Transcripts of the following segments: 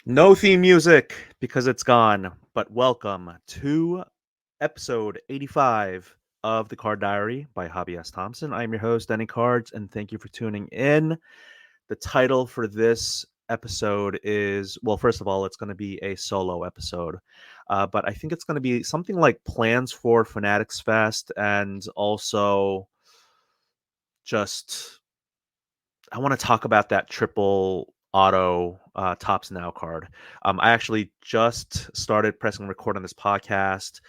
No theme music because it's gone, but welcome to episode 85 of The Card Diary by Hobby S. Thompson. I'm your host, Danny Cards, and thank you for tuning in. The title for this episode is, well, first of all, it's going to be a solo episode, but I think it's going to be something like plans for Fanatics Fest and also just I want to talk about that triple auto tops now card. I actually just started pressing record on this podcast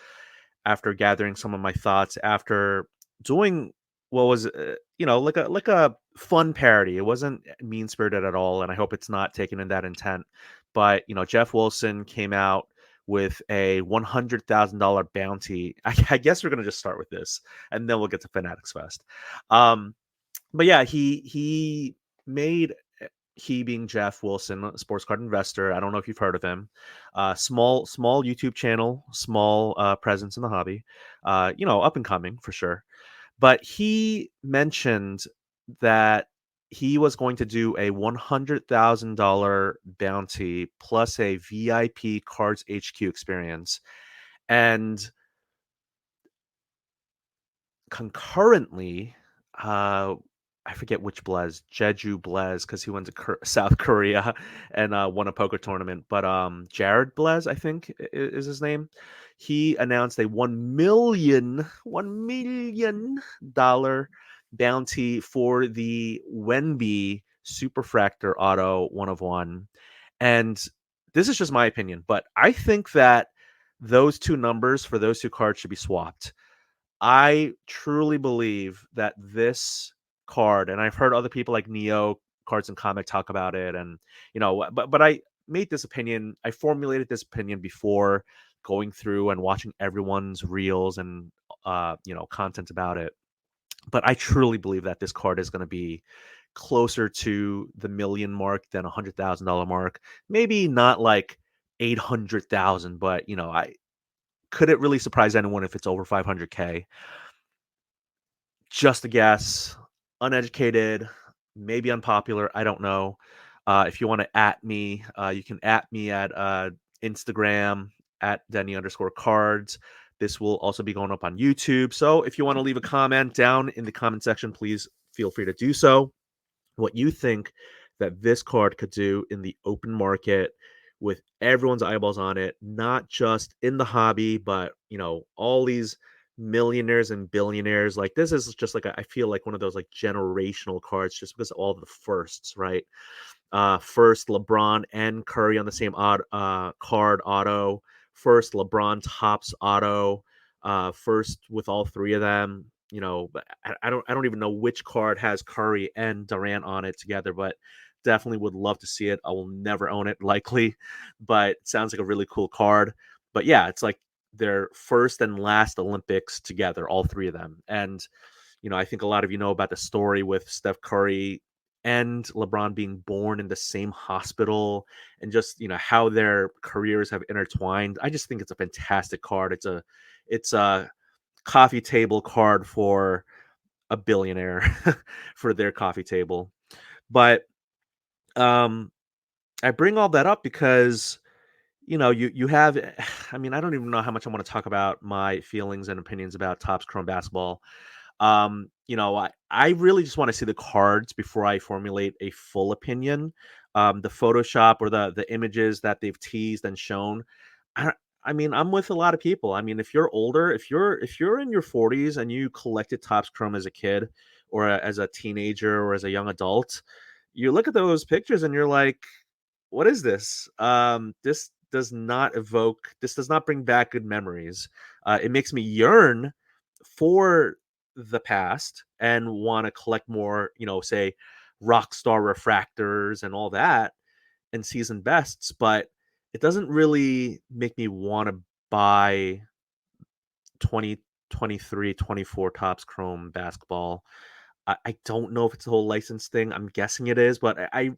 after gathering some of my thoughts after doing what was like a fun parody. It wasn't mean spirited at all, and I hope it's not taken in that intent. But Jeff Wilson came out with a $100,000 bounty. I guess we're gonna just start with this, and then we'll get to Fanatics Fest. Um, but yeah, he made he being Jeff Wilson, a sports card investor. I don't know if you've heard of him. Small YouTube channel, small presence in the hobby. Up and coming for sure. But he mentioned that he was going to do a $100,000 bounty plus a VIP Cards HQ experience, and concurrently, uh, I forget which Blez, Jeju Blez, because he went to South Korea and won a poker tournament. But Jared Blez, I think is his name. He announced a $1 million bounty for the Wenby Superfractor Auto 1 of 1, and this is just my opinion, but I think that those two numbers for those two cards should be swapped. I truly believe that this card, and I've heard other people like Neo Cards and Comic talk about it, and but I made this opinion. I formulated this opinion before going through and watching everyone's reels and content about it. But I truly believe that this card is going to be closer to the million mark than $100,000 mark. Maybe not like 800,000, but I could it really surprise anyone if it's over 500K? Just a guess, uneducated, maybe unpopular. I don't know. If you want to at me, you can at me at Instagram at Denny_cards. This will also be going up on YouTube. So if you want to leave a comment down in the comment section, please feel free to do so. What you think that this card could do in the open market with everyone's eyeballs on it, not just in the hobby, but all these millionaires and billionaires. Like this is just like I feel like one of those like generational cards just because of all the firsts, right? First LeBron and Curry on the same card auto, first LeBron tops auto, first with all three of them. But I don't even know which card has Curry and Durant on it together, but definitely would love to see it. I will never own it likely, but it sounds like a really cool card. But yeah, it's like their first and last Olympics together, all three of them. And I think a lot of you know about the story with Steph Curry and LeBron being born in the same hospital, and just how their careers have intertwined. I just think it's a fantastic card. It's a coffee table card for a billionaire for their coffee table. But um I bring all that up because you have I mean, I don't even know how much I want to talk about my feelings and opinions about Topps Chrome basketball. I really just want to see the cards before I formulate a full opinion. The Photoshop or the images that they've teased and shown. I, I mean, I'm with a lot of people. I mean, if you're older, if you're in your 40s and you collected Topps Chrome as a kid or as a teenager or as a young adult, you look at those pictures and you're like, what is this? This does not bring back good memories. It makes me yearn for the past and want to collect more, say Rockstar refractors and all that and season bests, but it doesn't really make me want to buy 2023, 24 Topps Chrome basketball. I don't know if it's a whole license thing. I'm guessing it is, but I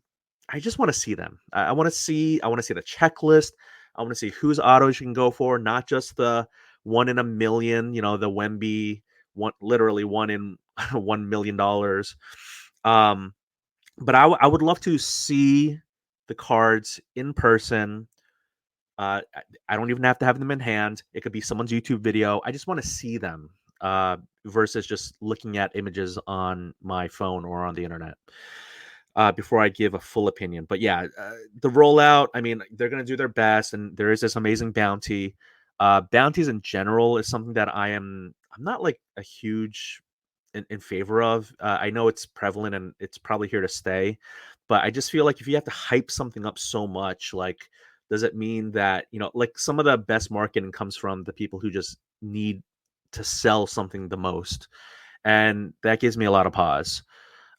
just want to see them. I want to see. I want to see the checklist. I want to see whose autos you can go for, not just the 1 in a million. The Wemby one, literally one in $1 million. Um, but I would love to see the cards in person. I don't even have to have them in hand. It could be someone's YouTube video. I just want to see them versus just looking at images on my phone or on the internet before I give a full opinion. But yeah, the rollout, I mean, they're going to do their best, and there is this amazing bounty. Bounties in general is something that I'm not like a huge in favor of. I know it's prevalent and it's probably here to stay, but I just feel like if you have to hype something up so much, like, does it mean that, like some of the best marketing comes from the people who just need to sell something the most? And that gives me a lot of pause.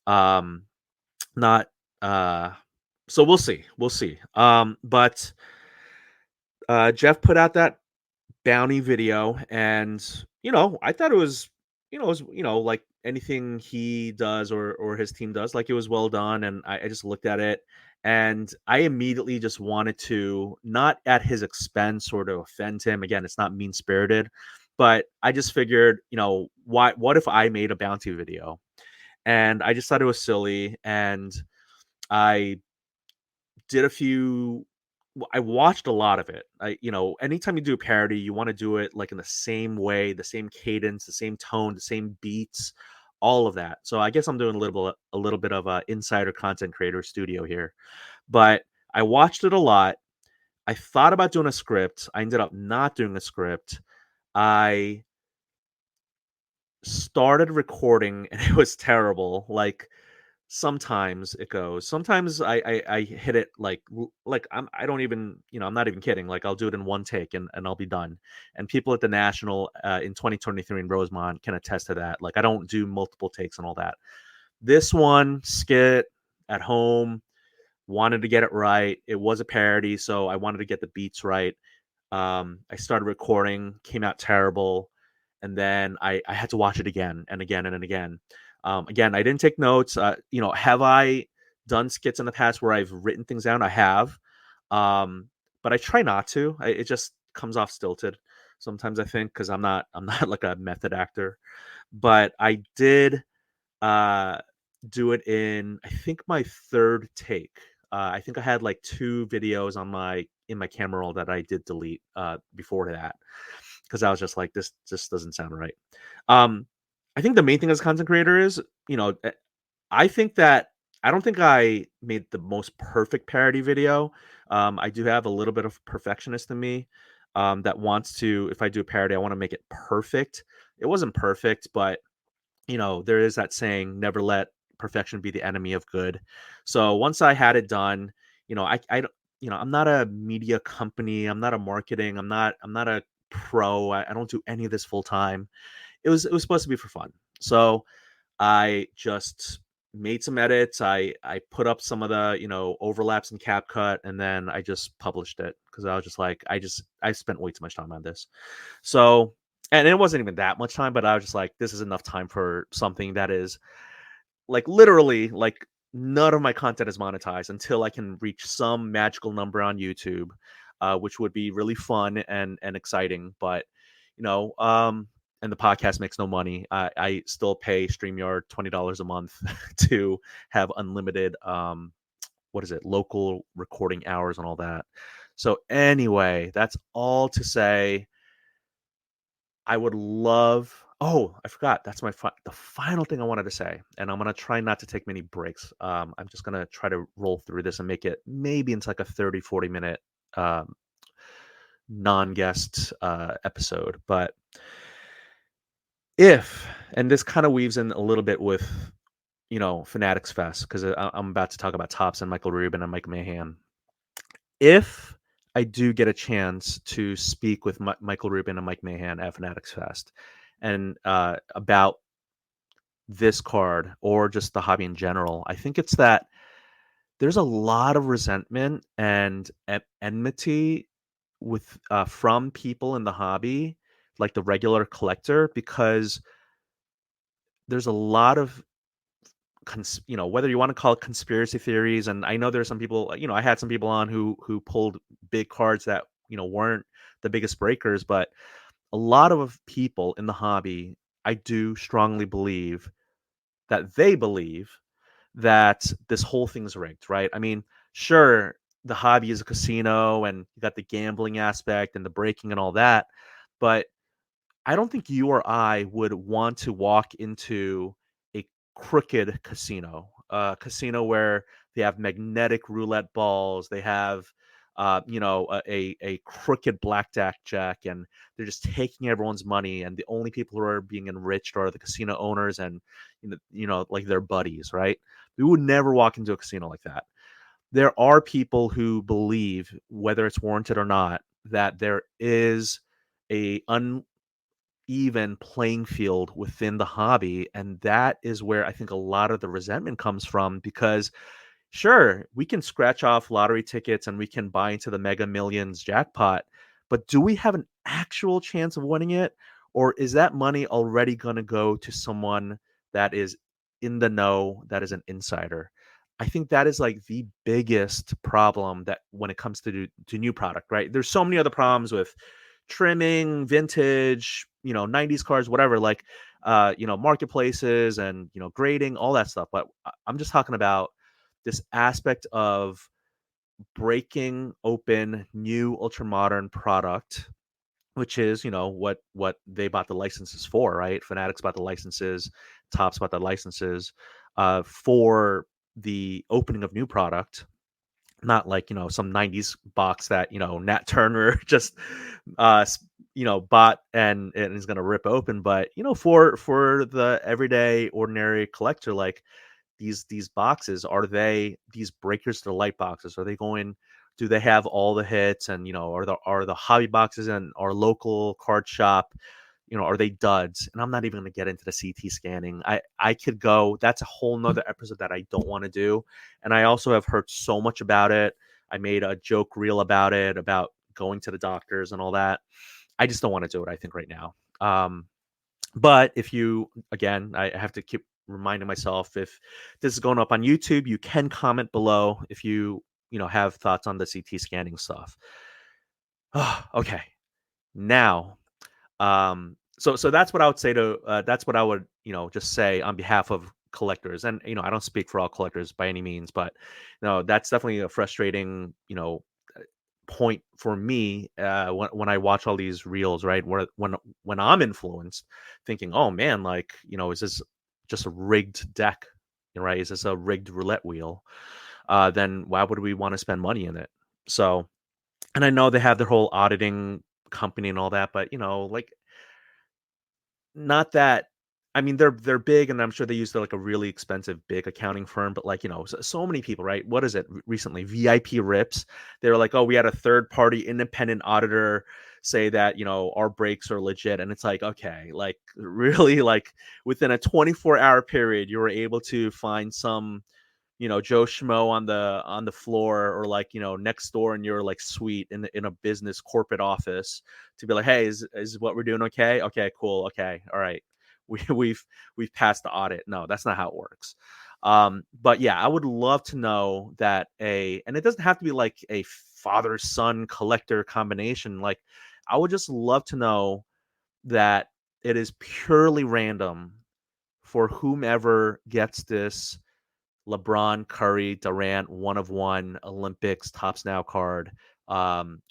Um, not, uh, so we'll see. We'll see. But Jeff put out that bounty video, and I thought it was, like anything he does or his team does, like, it was well done. And I just looked at it, and I immediately just wanted to, not at his expense or to offend him, again, it's not mean spirited, but I just figured, what if I made a bounty video? And I just thought it was silly, and I did a few I watched a lot of it. Anytime you do a parody, you want to do it like in the same way, the same cadence, the same tone, the same beats, all of that. So I guess I'm doing a little bit of a insider content creator studio here. But I watched it a lot. I thought about doing a script. I ended up not doing a script. I started recording and it was terrible. Like, sometimes it goes. Sometimes I hit it like I don't even, I'm not even kidding. Like, I'll do it in one take and I'll be done. And people at the National in 2023 in Rosemont can attest to that. Like, I don't do multiple takes and all that. This one skit at home, wanted to get it right. It was a parody, so I wanted to get the beats right. I started recording, came out terrible, and then I had to watch it again and again and again. Again, I didn't take notes. Have I done skits in the past where I've written things down? I have, but I try not to. It just comes off stilted sometimes. I think because I'm not like a method actor, but I did uh, do it in, I think, my third take. I think I had like two videos in my camera roll that I did delete before that because I was just like, this just doesn't sound right. Um, I think the main thing as a content creator is, I think that I don't think I made the most perfect parody video. I do have a little bit of perfectionist in me that wants to, if I do a parody, I want to make it perfect. It wasn't perfect, but there is that saying, never let perfection be the enemy of good. So once I had it done, I don't, I'm not a media company. I'm not a marketing. I'm not a pro. I don't do any of this full time. It was supposed to be for fun. So I just made some edits. I put up some of the, overlaps in CapCut, and then I just published it because I was just like, I spent way too much time on this. So, and it wasn't even that much time, but I was just like, this is enough time for something that is like literally like none of my content is monetized until I can reach some magical number on YouTube, which would be really fun and exciting. But you know, um, and the podcast makes no money. I still pay StreamYard $20 a month to have unlimited what is it, local recording hours and all that. So anyway, that's all to say I would love. Oh, I forgot. That's the final thing I wanted to say, and I'm gonna try not to take many breaks. I'm just gonna try to roll through this and make it maybe into like a 30-40 minute um, non-guest episode. But if, and this kind of weaves in a little bit with Fanatics Fest, because I'm about to talk about Tops and Michael Rubin and Mike Mahan. If I do get a chance to speak with Michael Rubin and Mike Mahan at Fanatics Fest, and about this card or just the hobby in general, I think it's that there's a lot of resentment and enmity with from people in the hobby, like the regular collector, because there's a lot of whether you want to call it conspiracy theories. And I know there's some people, I had some people on who pulled big cards that weren't the biggest breakers, but a lot of people in the hobby, I do strongly believe that they believe that this whole thing's rigged, right? I mean, sure, the hobby is a casino and you got the gambling aspect and the breaking and all that. But I don't think you or I would want to walk into a crooked casino, a casino where they have magnetic roulette balls, they have, a crooked blackjack jack, and they're just taking everyone's money, and the only people who are being enriched are the casino owners and like their buddies, right? We would never walk into a casino like that. There are people who believe, whether it's warranted or not, that there is a even playing field within the hobby. And that is where I think a lot of the resentment comes from because sure, we can scratch off lottery tickets and we can buy into the Mega Millions jackpot, but do we have an actual chance of winning it? Or is that money already going to go to someone that is in the know, that is an insider? I think that is like the biggest problem that when it comes to new product, right? There's so many other problems with trimming, vintage, 90s cars, whatever, like marketplaces and grading, all that stuff. But I'm just talking about this aspect of breaking open new ultra modern product, which is what they bought the licenses for, right? Fanatics bought the licenses, Topps bought the licenses for the opening of new product, not like some 90s box that Nat Turner just bought and is going to rip open, but for the everyday ordinary collector, like these boxes, are they these breakers to the light boxes? Are they going, do they have all the hits? And are the hobby boxes and our local card shop, are they duds? And I'm not even going to get into the CT scanning. I could go, that's a whole nother episode that I don't want to do. And I also have heard so much about it. I made a joke reel about it, about going to the doctors and all that. I just don't want to do it, I think, right now. But if you, again, I have to keep reminding myself, if this is going up on YouTube, you can comment below if you have thoughts on the CT scanning stuff. Okay. Now, so that's what I would say that's what I would, just say on behalf of collectors. And, I don't speak for all collectors by any means, but, that's definitely a frustrating, point for me when I watch all these reels, right? Where when I'm influenced, thinking, oh man, like is this just a rigged deck, right? Is this a rigged roulette wheel? Then why would we want to spend money in it? So, and I know they have their whole auditing company and all that, but like not that. I mean, they're big, and I'm sure they use like a really expensive big accounting firm. But like so many people, right? What is it recently? VIP Rips. They were like, oh, we had a third party independent auditor say that our breaks are legit, and it's like, okay, like really, like within a 24-hour period, you were able to find some Joe Schmo on the floor, or like next door in your like suite in a business corporate office, to be like, hey, is what we're doing okay? Okay, cool. Okay, all right, we've passed the audit. No, that's not how it works. But yeah, I would love to know that, and it doesn't have to be like a father son collector combination. Like, I would just love to know that it is purely random for whomever gets this LeBron Curry Durant 1 of 1 Olympics Topps Now card,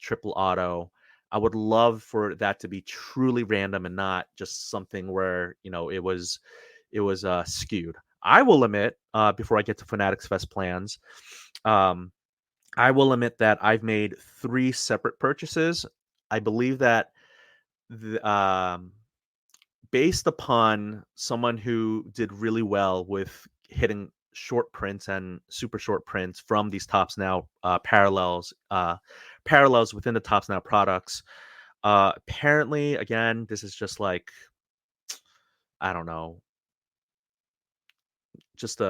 triple auto. I would love for that to be truly random and not just something where it was skewed. I will admit, before I get to Fanatics Fest plans, um, I will admit that I've made 3 separate purchases. I believe that the, based upon someone who did really well with hitting short prints and super short prints from these Topps Now parallels within the Topps Now products. Apparently, again, this is just like, I don't know, just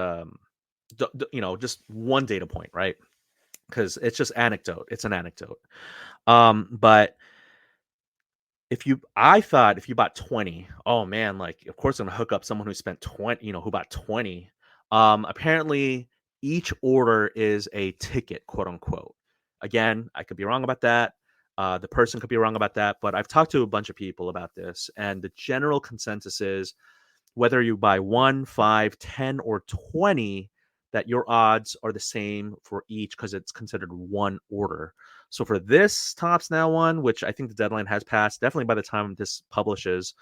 just one data point, right? Because it's just anecdote. It's an anecdote. But I thought if you bought 20, oh man, like of course I'm gonna hook up someone who spent 20, who bought 20. Apparently each order is a ticket, quote unquote. Again, I could be wrong about that. The person could be wrong about that, but I've talked to a bunch of people about this, and the general consensus is whether you buy 1, 5, 10, or 20, that your odds are the same for each because it's considered one order. So for this Tops Now one, which I think the deadline has passed, definitely by the time this publishes,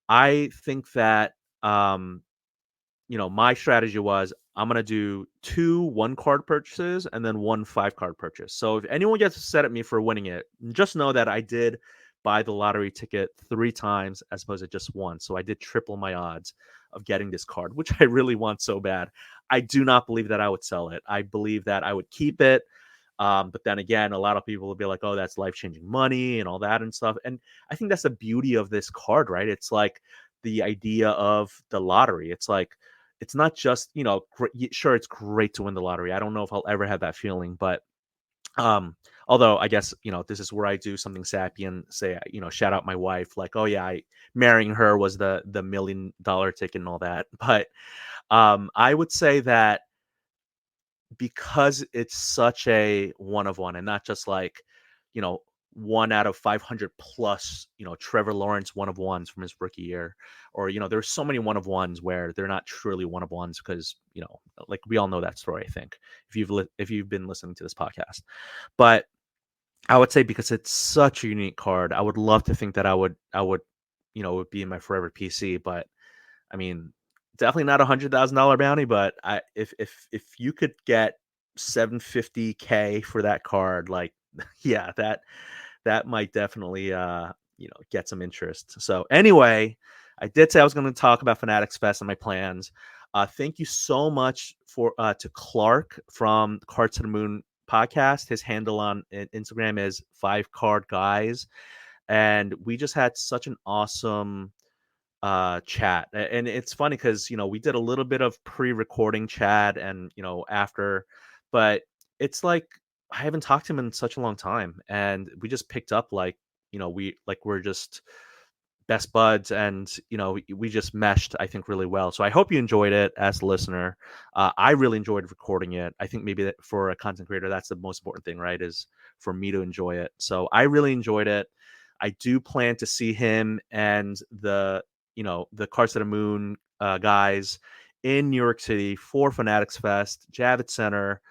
I think that my strategy was I'm gonna do 2 1-card purchases and then 1 5-card purchase. So if anyone gets upset at me for winning it, just know that I did buy the lottery ticket 3 times as opposed to just once. So I did triple my odds of getting this card, which I really want so bad. I do not believe that I would sell it. I believe that I would keep it. But then again, a lot of people will be like, "Oh, that's life-changing money and all that and stuff." And I think that's the beauty of this card, right? It's like the idea of the lottery. It's like it's not just sure, it's great to win the lottery. I don't know if I'll ever have that feeling, but um although I guess this is where I do something sappy and say shout out my wife, like, oh yeah, I marrying her was the $1 million ticket and all that. But I would say that because it's such a one of one and not just like, you know, 1 out of 500 plus, Trevor Lawrence one of ones from his rookie year, or, there's so many one of ones where they're not truly one of ones because, like we all know that story, I think, if you've been listening to this podcast. But I would say because it's such a unique card, I would love to think that I would, it would be in my forever PC, but I mean, definitely not $100,000 bounty, but if you could get 750K for that card, like, yeah, that might definitely get some interest. So anyway, I did say I was going to talk about Fanatics Fest and my plans. Thank you so much for to Clark from Cards to the Moon podcast. His handle on Instagram is 5 Card Guys, and we just had such an awesome chat. And it's funny because we did a little bit of pre-recording chat and after, but it's like I haven't talked to him in such a long time, and we just picked up like we're just best buds, and we just meshed, I think, really well. So I hope you enjoyed it as a listener. I really enjoyed recording it. I think maybe that for a content creator, that's the most important thing, right, is for me to enjoy it. So I really enjoyed it. I do plan to see him and the Cars to the Moon guys in New York City for Fanatics Fest, Javits Center,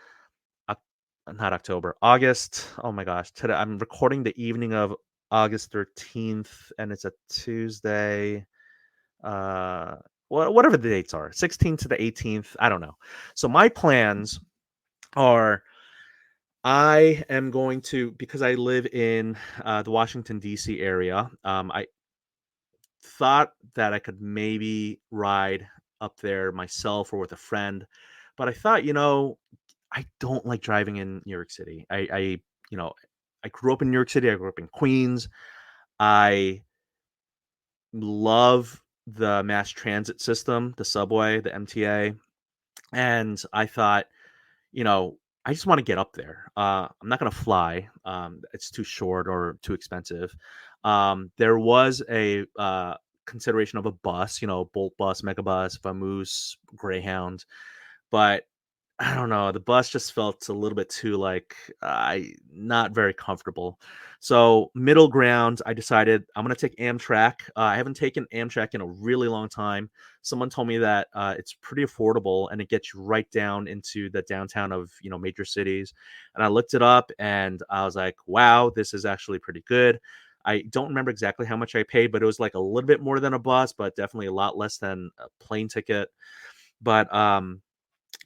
not October, August. Oh my gosh, today I'm recording the evening of August 13th, and it's a Tuesday. Uh, whatever the dates are, 16th to the 18th. I don't know. So my plans are I am going to, because I live in the Washington, D.C. area. I thought that I could maybe ride up there myself or with a friend, but I thought, I don't like driving in New York City. You know, I grew up in New York City. I grew up in Queens. I love the mass transit system, the subway, the MTA, and I thought, I just want to get up there. I'm not going to fly. It's too short or too expensive. There was a consideration of a bus, Bolt bus, Megabus, Vamoose, Greyhound, but I don't know. The bus just felt a little bit too like I not very comfortable. So middle ground, I decided I'm gonna take Amtrak. I haven't taken Amtrak in a really long time. Someone told me that it's pretty affordable and it gets you right down into the downtown of major cities. And I looked it up and I was like, wow, this is actually pretty good. I don't remember exactly how much I paid, but it was like a little bit more than a bus, but definitely a lot less than a plane ticket. But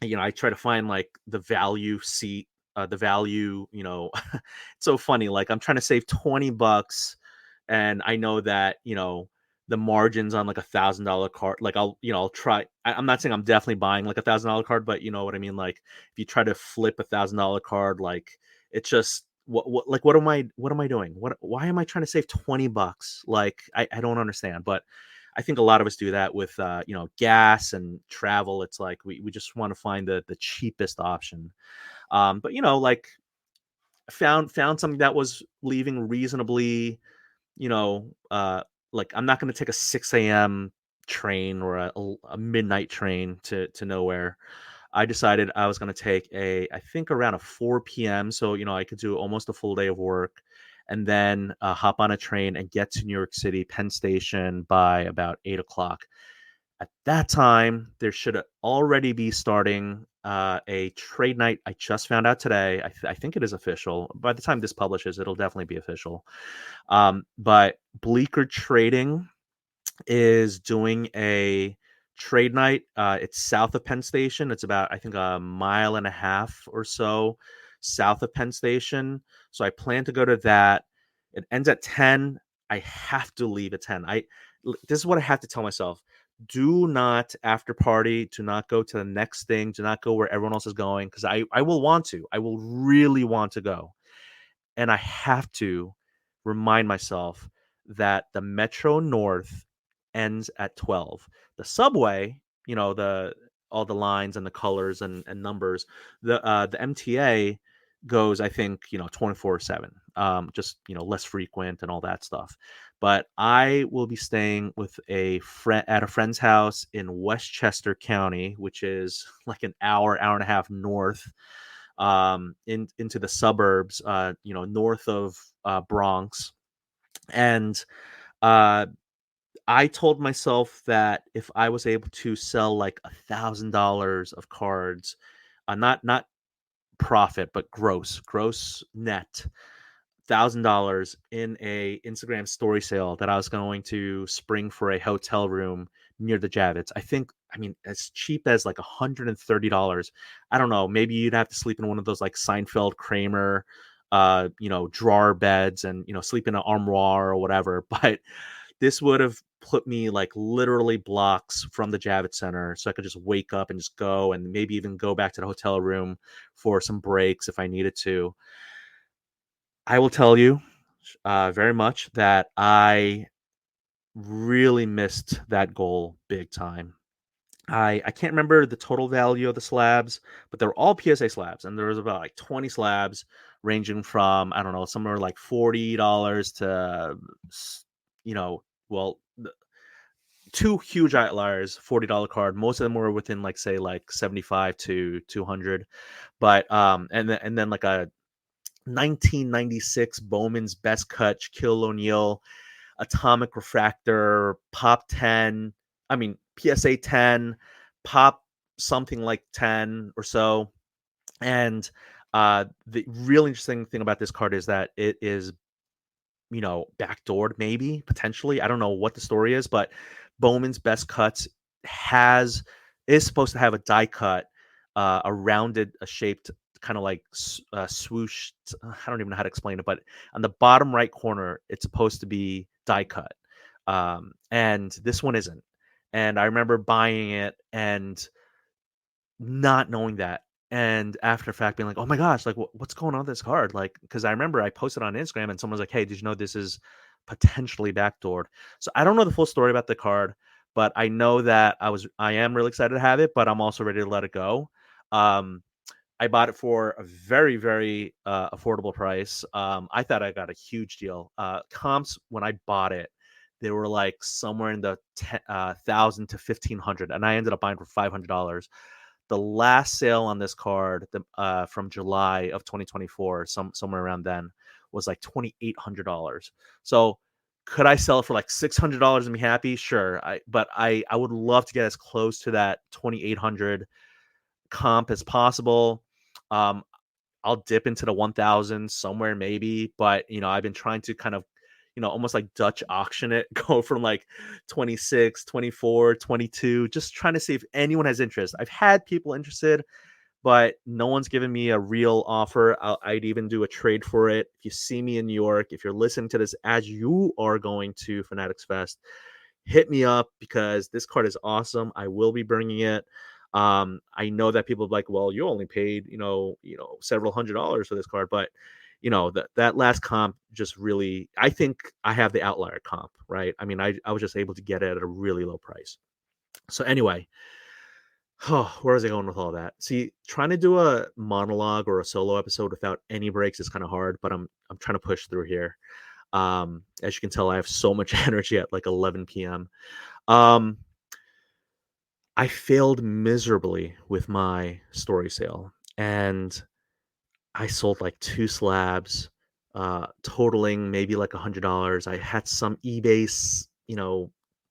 I try to find like the value seat, the value, it's so funny. Like I'm trying to save $20 and I know that, the margins on like $1,000 card, like I'll try. I'm not saying I'm definitely buying like $1,000 card, but you know what I mean? Like if you try to flip $1,000 card, like it's just, what am I doing? Why am I trying to save $20? Like, I don't understand, but I think a lot of us do that with gas and travel. It's like we just want to find the cheapest option. But like found something that was leaving reasonably, you know, uh like I'm not going to take a 6 a.m. train or a midnight train to nowhere. I decided I was going to take I think around a 4 p.m. So, I could do almost a full day of work and then hop on a train and get to New York City, Penn Station by about 8 o'clock. At that time, there should already be starting a trade night. I just found out today. I think it is official. By the time this publishes, it'll definitely be official. But Bleecker Trading is doing a trade night. It's south of Penn Station. It's about, I think, a mile and a half or so south of Penn Station. So I plan to go to that. It ends at 10. I have to leave at 10. This is what I have to tell myself. Do not after party. Do not go to the next thing. Do not go where everyone else is going, because I will want to. I will really want to go. And I have to remind myself that the Metro North ends at 12. The subway, the all the lines and the colors and numbers, the MTA goes, I think, 24/7. Just, less frequent and all that stuff. But I will be staying with a friend at a friend's house in Westchester County, which is like an hour and a half north, into the suburbs, north of Bronx. And uh, I told myself that if I was able to sell like $1,000 of cards, not profit, but gross net, $1,000 in a Instagram story sale, that I was going to spring for a hotel room near the Javits. I mean, as cheap as like $130. I don't know. Maybe you'd have to sleep in one of those like Seinfeld Kramer, drawer beds, and, sleep in an armoire or whatever. But this would have put me like literally blocks from the Javits Center, so I could just wake up and just go, and maybe even go back to the hotel room for some breaks if I needed to. I will tell you very much that I really missed that goal big time. I can't remember the total value of the slabs, but they were all PSA slabs, and there was about like 20 slabs, ranging from, I don't know, somewhere like $40 to, you know, well, two huge outliers, $40 card. Most of them were within, like, say, like 75 to 200. But and then like a 1996 Bowman's Best Cut Shaquille O'Neal Atomic Refractor Pop 10. I mean, PSA 10, Pop something like 10 or so. And the really interesting thing about this card is that it is, backdoored, maybe, potentially. I don't know what the story is, but Bowman's Best Cuts has is supposed to have a die cut, a rounded, a shaped, kind of like swooshed. I don't even know how to explain it, but on the bottom right corner, it's supposed to be die cut, and this one isn't. And I remember buying it and not knowing that, and after fact being like, "Oh my gosh, like what's going on with this card?" Like, because I remember I posted on Instagram and someone was like, "Hey, did you know this is potentially backdoored?" So I don't know the full story about the card, but I know that I am really excited to have it, but I'm also ready to let it go. Um, I bought it for a very, very affordable price. I thought I got a huge deal. Comps when I bought it, they were like somewhere in the 1,000 to 1,500, and I ended up buying for $500. The last sale on this card, from July of 2024, somewhere around then, was like $2,800. So could I sell it for like $600 and be happy? Sure. But I would love to get as close to that 2,800 comp as possible. Um, I'll dip into the 1,000 somewhere maybe, but I've been trying to kind of, almost like Dutch auction it, go from like 26, 24, 22, just trying to see if anyone has interest. I've had people interested, but no one's given me a real offer. I'd even do a trade for it. If you see me in New York, if you're listening to this as you are going to Fanatics Fest, hit me up, because this card is awesome. I will be bringing it. I know that people are like, well, you only paid, several $100s for this card, but that last comp just really, I think I have the outlier comp, right? I mean, I was just able to get it at a really low price. So anyway, where was I going with all that? See, trying to do a monologue or a solo episode without any breaks is kind of hard, but I'm trying to push through here. As you can tell, I have so much energy at like 11 p.m. Um, I failed miserably with my story sale, and I sold like two slabs, totaling maybe like $100. I had some eBay,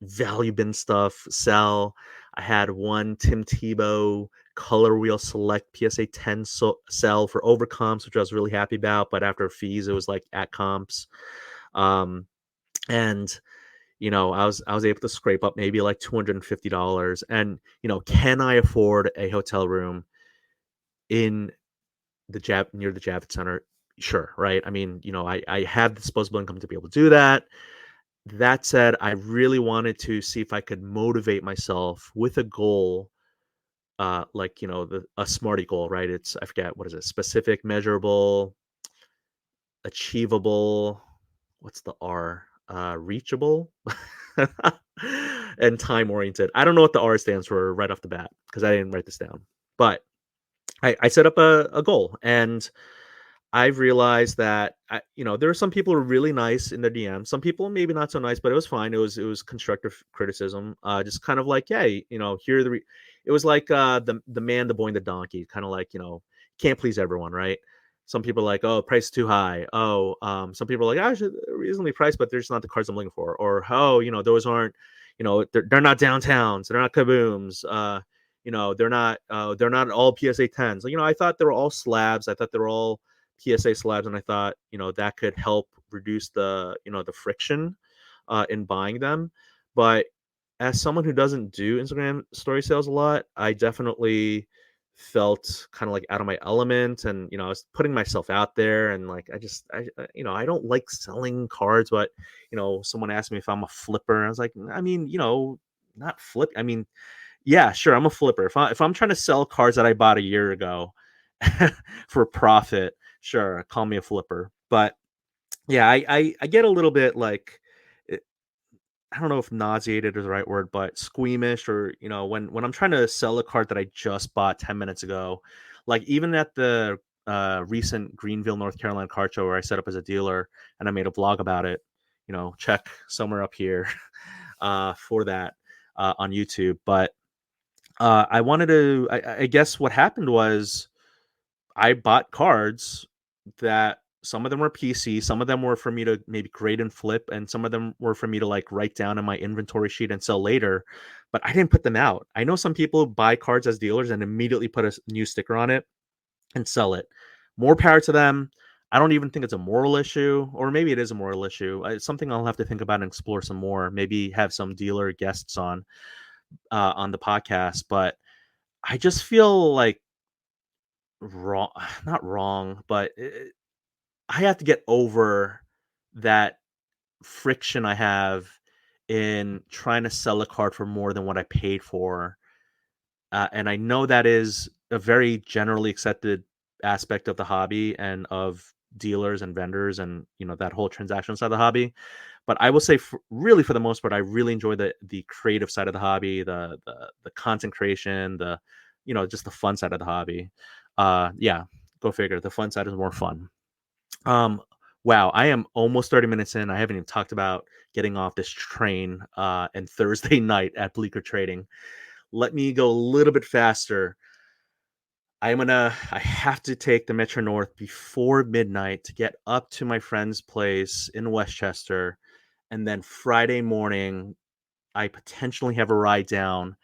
value bin stuff sell. I had one Tim Tebow Color Wheel Select PSA 10 sell for overcomps, which I was really happy about. But after fees, it was like at comps. Um, and I was able to scrape up maybe like $250. And can I afford a hotel room in near the Javits Center? Sure, right? I mean, I have disposable income to be able to do that. That said, I really wanted to see if I could motivate myself with a goal, like a SMARTY goal, right? It's, I forget, what is it? Specific, measurable, achievable. What's the R? Reachable, and time oriented. I don't know what the R stands for right off the bat because I didn't write this down. But I set up a goal, and I've realized that there are some people who are really nice in their DM. Some people maybe not so nice, but it was fine. It was constructive criticism. Just kind of like, hey, here are it was like the man, the boy, and the donkey. Kind of like, can't please everyone, right? Some people are like, oh, price is too high. Oh, some people are like, I should reasonably priced, but they're just not the cards I'm looking for. Or oh, those aren't, they're not downtowns. They're not kabooms. They're not all PSA 10s. I thought they were all slabs. I thought they were all PSA slabs, and I thought that could help reduce the friction in buying them. But as someone who doesn't do Instagram story sales a lot, I definitely felt kind of like out of my element, and I was putting myself out there, and like I don't like selling cards, but someone asked me if I'm a flipper. I was like, I mean, not flip. I mean, yeah, sure, I'm a flipper. If I'm trying to sell cards that I bought a year ago for profit, sure, call me a flipper. But yeah, I get a little bit like, I don't know if nauseated is the right word, but squeamish, or when I'm trying to sell a card that I just bought 10 minutes ago. Like even at the recent Greenville, North Carolina card show where I set up as a dealer and I made a vlog about it. Check somewhere up here for that on YouTube. But I wanted to. I guess what happened was I bought cards that some of them were PC, some of them were for me to maybe grade and flip, and some of them were for me to like write down in my inventory sheet and sell later. But I didn't put them out. I know some people buy cards as dealers and immediately put a new sticker on it and sell it. More power to them. I don't even think it's a moral issue, or maybe it is a moral issue. It's something I'll have to think about and explore some more. Maybe have some dealer guests on the podcast. But I just feel like wrong, not wrong, but I have to get over that friction I have in trying to sell a card for more than what I paid for. And I know that is a very generally accepted aspect of the hobby and of dealers and vendors, and that whole transaction side of the hobby. But I will say, really, for the most part, I really enjoy the creative side of the hobby, the content creation, just the fun side of the hobby. Yeah, go figure. The fun side is more fun. Um, wow, I am almost 30 minutes in. I haven't even talked about getting off this train and Thursday night at Bleecker Trading. Let me go a little bit faster. I have to take the Metro North before midnight to get up to my friend's place in Westchester. And then Friday morning, I potentially have a ride down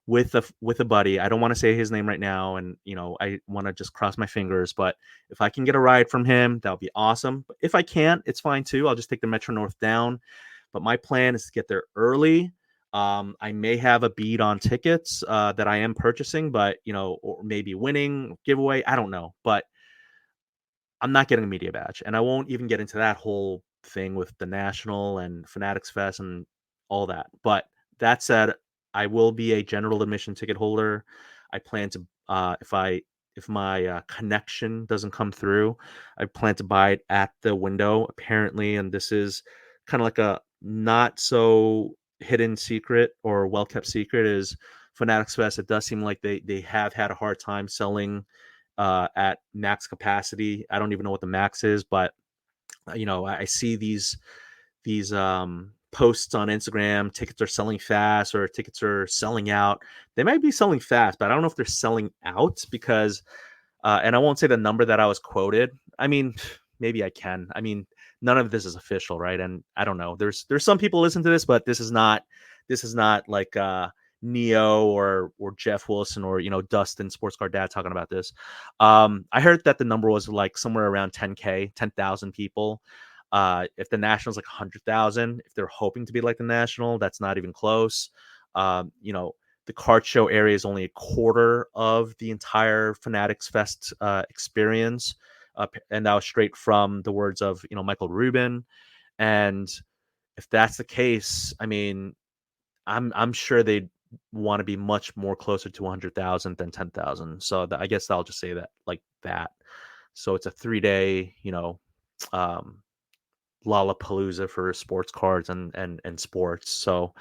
with a buddy. I don't want to say his name right now, and I want to just cross my fingers. But if I can get a ride from him, that would be awesome. But if I can't, it's fine too. I'll just take the Metro North down. But my plan is to get there early. I may have a bead on tickets that I am purchasing, but or maybe winning giveaway. I don't know, but I'm not getting a media badge, and I won't even get into that whole thing with the National and Fanatics Fest and all that. But that said, I will be a general admission ticket holder. I plan to, if my connection doesn't come through, I plan to buy it at the window. Apparently, and this is kind of like a not so hidden secret or well kept secret, is Fanatics Fest. It does seem like they have had a hard time selling at max capacity. I don't even know what the max is, but I see these posts on Instagram. Tickets are selling fast, or tickets are selling out. They might be selling fast, but I don't know if they're selling out because, and I won't say the number that I was quoted. I mean, maybe I can. I mean, none of this is official, right? And I don't know. There's some people listen to this, but this is not like Neo or Jeff Wilson or Dustin Sports Car Dad talking about this. I heard that the number was like somewhere around 10K, 10,000 people. If the national's like 100,000, if they're hoping to be like the national, that's not even close. The card show area is only a quarter of the entire Fanatics Fest experience, and that was straight from the words of Michael Rubin. And if that's the case, I mean, I'm sure they'd want to be much more closer to 100,000 than 10,000. So I guess I'll just say that like that. So it's a 3 day, um, Lollapalooza for sports cards and sports. So,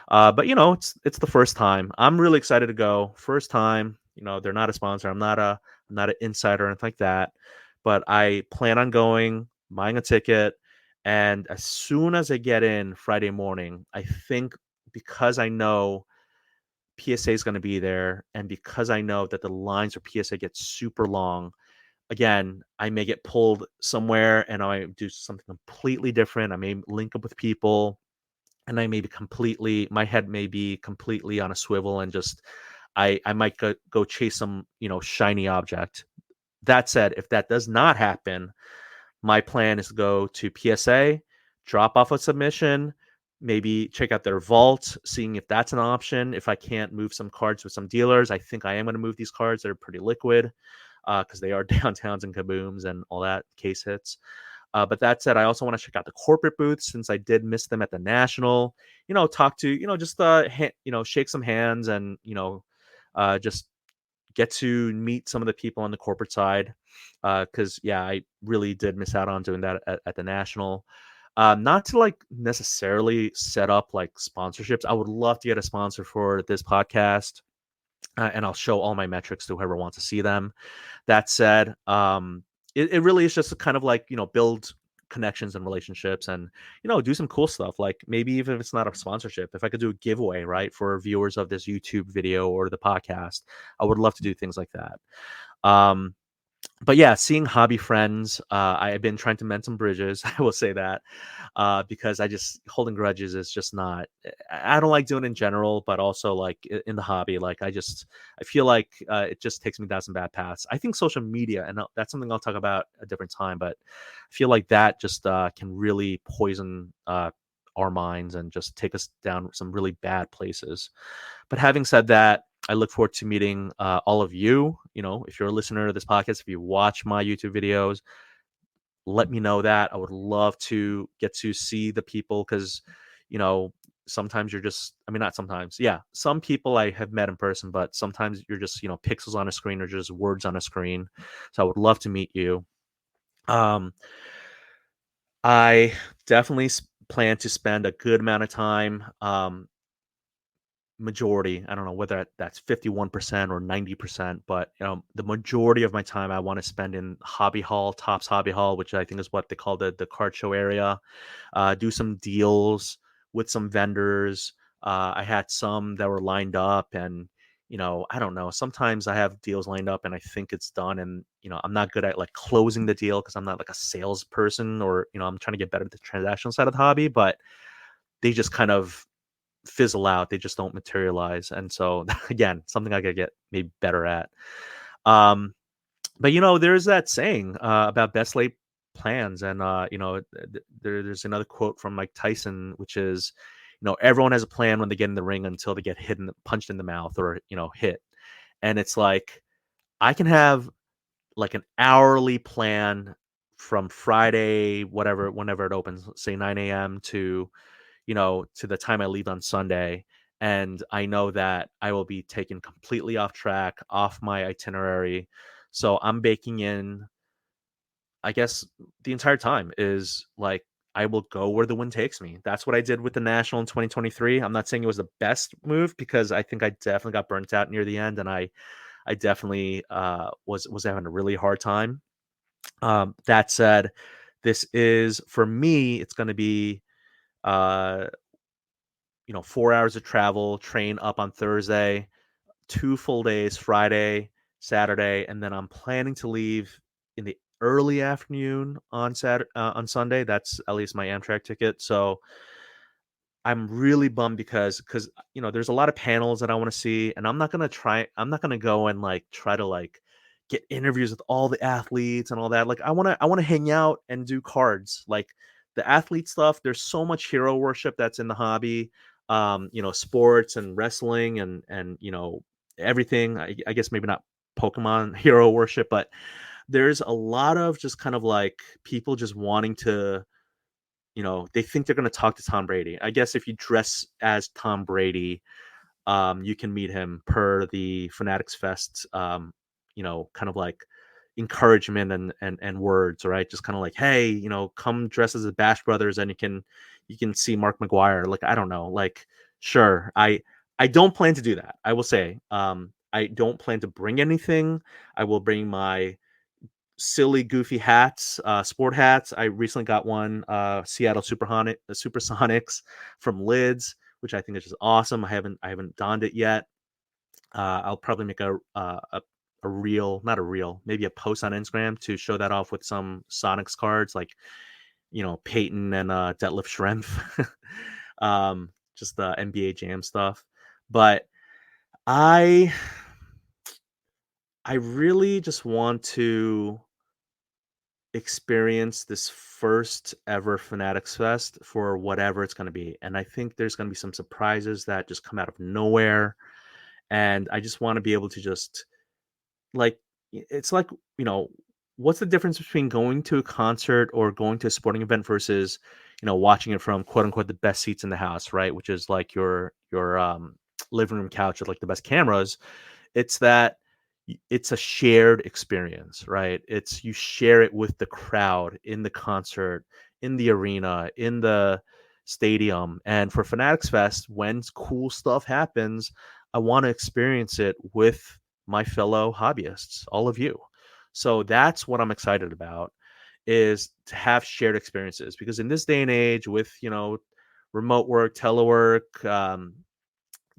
but it's the first time. I'm really excited to go. First time. They're not a sponsor. I'm not an insider or anything like that. But I plan on going, buying a ticket, and as soon as I get in Friday morning, I think because I know PSA is going to be there, and because I know that the lines for PSA get super long, again, I may get pulled somewhere and I do something completely different. I may link up with people and my head may be completely on a swivel and just, I might go chase some, shiny object. That said, if that does not happen, my plan is to go to PSA, drop off a submission, maybe check out their vault, seeing if that's an option. If I can't move some cards with some dealers, I think I am going to move these cards. They're pretty liquid because they are downtowns and kabooms and all that case hits. But that said, I also want to check out the corporate booths since I did miss them at the national. Talk to just shake some hands and just get to meet some of the people on the corporate side. Because yeah, I really did miss out on doing that at the national. Not to like necessarily set up like sponsorships. I would love to get a sponsor for this podcast, and I'll show all my metrics to whoever wants to see them. That said, it really is just kind of like build connections and relationships and do some cool stuff, like maybe even if it's not a sponsorship, if I could do a giveaway right for viewers of this YouTube video or the podcast, I would love to do things like that. um but yeah, seeing hobby friends, I've been trying to mend some bridges. I will say that, because I just holding grudges is just not. I don't like doing it in general, but also like in the hobby, like I feel like it just takes me down some bad paths. I think social media, and that's something I'll talk about a different time, but I feel like that just can really poison our minds and just take us down some really bad places. But having said that, I look forward to meeting all of you. If you're a listener to this podcast, if you watch my YouTube videos, let me know that. I would love to get to see the people because, you know, sometimes you're just, I mean, not sometimes. Yeah. Some people I have met in person, but sometimes you're just, pixels on a screen or just words on a screen. So I would love to meet you. Um, I definitely plan to spend a good amount of time. Majority, I don't know whether that's 51% or 90%, but the majority of my time I want to spend in Hobby Hall, Tops Hobby Hall, which I think is what they call the card show area. Do some deals with some vendors. I had some that were lined up, and I don't know, sometimes I have deals lined up and I think it's done, and I'm not good at like closing the deal because I'm not like a salesperson, or I'm trying to get better at the transactional side of the hobby, but they just kind of fizzle out. They just don't materialize. And so again, something I could get maybe better at. Um, but there's that saying about best laid plans, and there's another quote from Mike Tyson, which is, everyone has a plan when they get in the ring until they get punched in the mouth or hit. And it's like I can have like an hourly plan from Friday, whatever, whenever it opens, say 9 a.m. to the time I leave on Sunday. And I know that I will be taken completely off track, off my itinerary. So I'm baking in, I guess the entire time is like, I will go where the wind takes me. That's what I did with the National in 2023. I'm not saying it was the best move because I think I definitely got burnt out near the end, and I definitely was having a really hard time. That said, this is for me. It's going to be uh, 4 hours of travel, train up on Thursday, 2 full days, Friday, Saturday, and then I'm planning to leave in the early afternoon on Sunday. That's at least my Amtrak ticket. So I'm really bummed because there's a lot of panels that I wanna see, and I'm not gonna go and, like, try to, like, get interviews with all the athletes and all that. Like, I wanna hang out and do cards. Like, the athlete stuff, there's so much hero worship that's in the hobby, sports and wrestling and everything. I guess maybe not Pokemon hero worship, but there's a lot of just kind of, like, people just wanting to they think they're gonna talk to Tom Brady. I guess if you dress as Tom Brady, you can meet him per the Fanatics Fest, kind of like encouragement and words, right? Just kind of like, hey, come dress as the Bash Brothers, and you can see Mark McGuire. Like, I don't know, like, sure. I don't plan to do that. I will say, I don't plan to bring anything. I will bring my silly, goofy hats, sport hats. I recently got one, Seattle Supersonics from Lids, which I think is just awesome. I haven't donned it yet. I'll probably make a reel, not a reel, maybe a post on Instagram to show that off with some Sonics cards, like Peyton and Detlef Schrempf, just the NBA Jam stuff. But I I really just want to experience this first ever Fanatics Fest for whatever it's going to be. And I think there's going to be some surprises that just come out of nowhere. And I just want to be able to just like, it's like, you know, what's the difference between going to a concert or going to a sporting event versus, watching it from quote unquote the best seats in the house, right? Which is like your living room couch with like the best cameras. It's that it's a shared experience, right? It's you share it with the crowd in the concert, in the arena, in the stadium. And for Fanatics Fest, when cool stuff happens, I want to experience it with my fellow hobbyists, all of you. So that's what I'm excited about, is to have shared experiences, because in this day and age with, remote work, telework,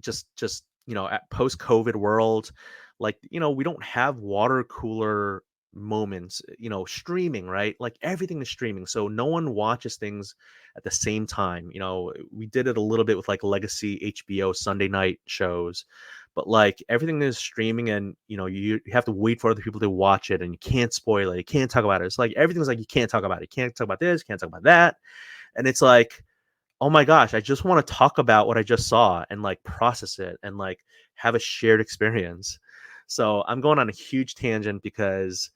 just at post COVID world, like, we don't have water cooler moments, streaming, right? Like, everything is streaming, so no one watches things at the same time. We did it a little bit with like legacy HBO Sunday night shows, but like everything is streaming, and you have to wait for other people to watch it, and you can't spoil it, you can't talk about it. It's like everything's like, you can't talk about it, you can't talk about this, can't talk about that. And it's like, oh my gosh, I just want to talk about what I just saw and like process it and like have a shared experience. So I'm going on a huge tangent because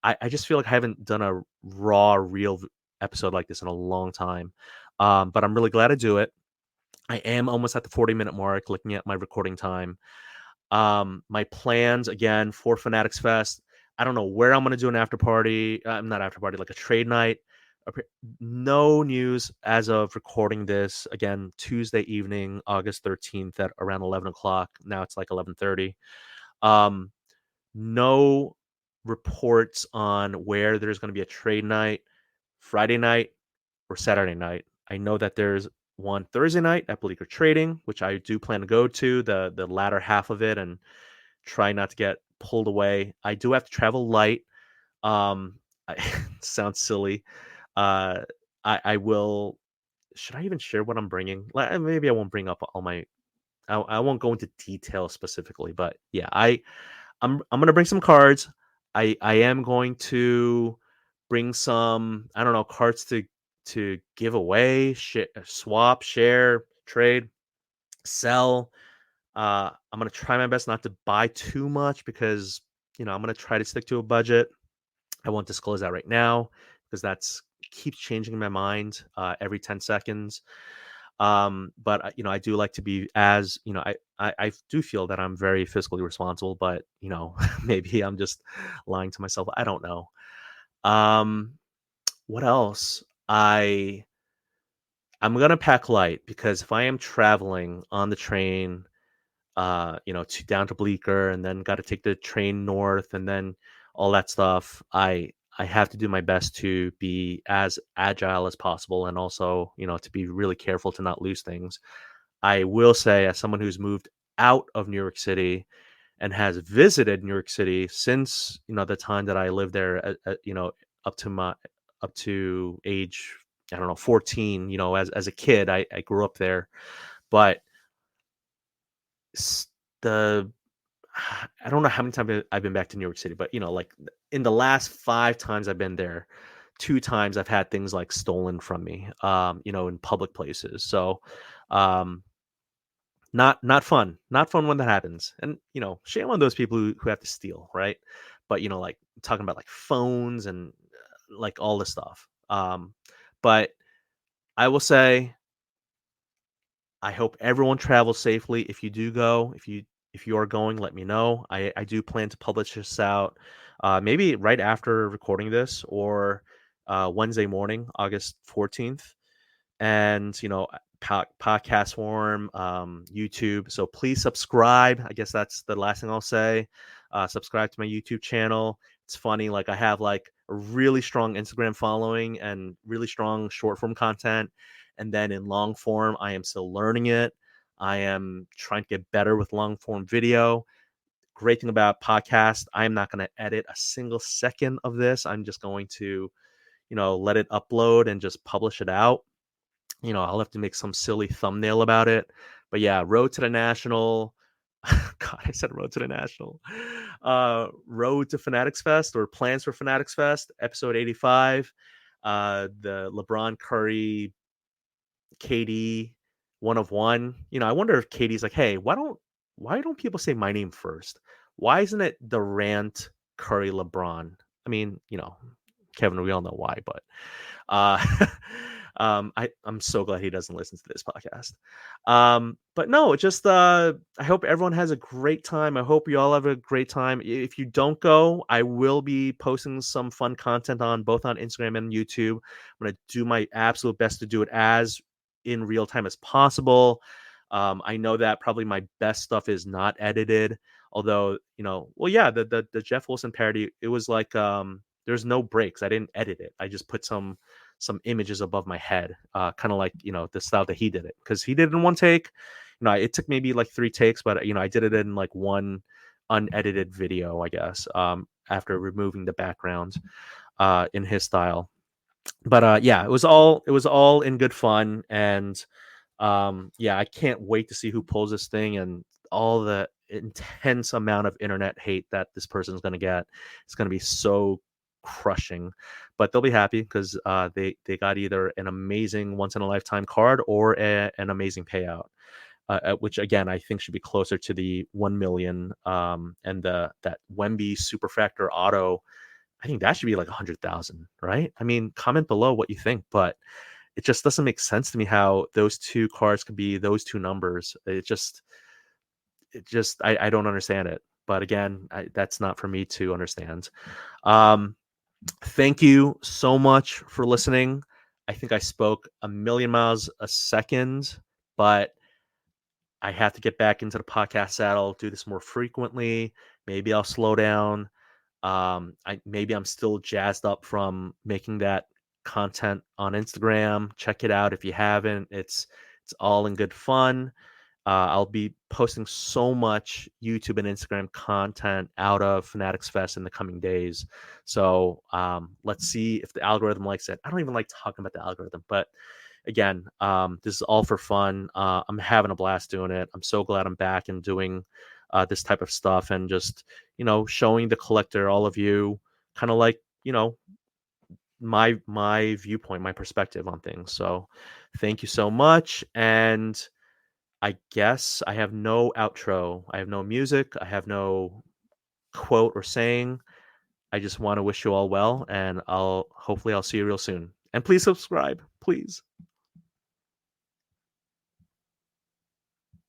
I just feel like I haven't done a raw, real episode like this in a long time. But I'm really glad to do it. I am almost at the 40-minute mark looking at my recording time. My plans again for Fanatics Fest. I don't know where I'm gonna do an after party. Not after party, like a trade night. No news as of recording this. Again, Tuesday evening, August 13th at around 11 o'clock. Now it's like 11:30. Um, no reports on where there's going to be a trade night, Friday night or Saturday night. I know that there's one Thursday night at Bleecker Trading, which I do plan to go to the latter half of it and try not to get pulled away. I do have to travel light. I, sounds silly. Uh, I will. Should I even share what I'm bringing? Like, maybe I won't bring up all my. I won't go into detail specifically, but yeah, I'm gonna bring some cards. I am going to bring some, I don't know, cards to give away, swap, share, trade, sell. I'm gonna try my best not to buy too much because I'm gonna try to stick to a budget. I won't disclose that right now because that's keeps changing in my mind every 10 seconds. But I do like to be as I do feel that I'm very fiscally responsible, but maybe I'm just lying to myself. I don't know. Um, what else? I'm gonna pack light because if I am traveling on the train, to down to Bleecker and then got to take the train north and then all that stuff. I have to do my best to be as agile as possible and also, to be really careful to not lose things. I will say, as someone who's moved out of New York City and has visited New York City since, the time that I lived there, up to age I don't know, 14, as a kid, I grew up there, but s the I don't know how many times I've been back to New York City, but, like, in the last 5 times I've been there, 2 times I've had things, like, stolen from me, in public places, so, um, not fun, not fun when that happens, and, shame on those people who have to steal, right? But, like, talking about, like, phones and, like, all this stuff, but I will say I hope everyone travels safely. If you do go, if you are going, let me know. I do plan to publish this out, maybe right after recording this or Wednesday morning, August 14th, and podcast form, YouTube. So please subscribe. I guess that's the last thing I'll say. Subscribe to my YouTube channel. It's funny, like I have like a really strong Instagram following and really strong short form content, and then in long form, I am still learning it. I am trying to get better with long form video. Great thing about podcast, I am not going to edit a single second of this. I'm just going to, let it upload and just publish it out. I'll have to make some silly thumbnail about it. But yeah, Road to the National. God, I said Road to the National. Road to Fanatics Fest or Plans for Fanatics Fest, episode 85. The LeBron Curry KD one of one. I wonder if Katie's like, hey, why don't people say my name first? Why isn't it Durant Curry LeBron? I mean, Kevin, we all know why, but uh, I'm so glad he doesn't listen to this podcast. But no, it just I hope everyone has a great time. I hope you all have a great time. If you don't go, I will be posting some fun content on both on Instagram and YouTube. I'm gonna do my absolute best to do it as in real time as possible. I know that probably my best stuff is not edited, although well, yeah, the Jeff Wilson parody, it was like there's no breaks. I didn't edit it. I just put some images above my head, kind of like the style that he did it, because he did it in one take. It took maybe like 3 takes, but I did it in like one unedited video, I guess, after removing the background in his style. But yeah, it was all in good fun, and yeah, I can't wait to see who pulls this thing and all the intense amount of internet hate that this person's going to get. It's going to be so crushing, but they'll be happy because they got either an amazing once in a lifetime card or an amazing payout. Which again I think should be closer to the 1 million, and that Wemby Superfactor auto. I think that should be like 100,000, right? I mean, comment below what you think, but it just doesn't make sense to me how those two cards could be those two numbers. I don't understand it. But again, that's not for me to understand. Um, Thank you so much for listening. I think I spoke a million miles a second, but I have to get back into the podcast saddle, do this more frequently. Maybe I'll slow down. Maybe I'm still jazzed up from making that content on Instagram. Check it out if you haven't. It's all in good fun. I'll be posting so much YouTube and Instagram content out of Fanatics Fest in the coming days. So let's see if the algorithm likes it. I don't even like talking about the algorithm, but again, this is all for fun. I'm having a blast doing it. I'm so glad I'm back and doing this type of stuff, and just showing the collector, all of you, kind of like my viewpoint, my perspective on things. So thank you so much, and I guess I have no outro. I have no music. I have no quote or saying. I just want to wish you all well, and I'll see you real soon. And please subscribe, please.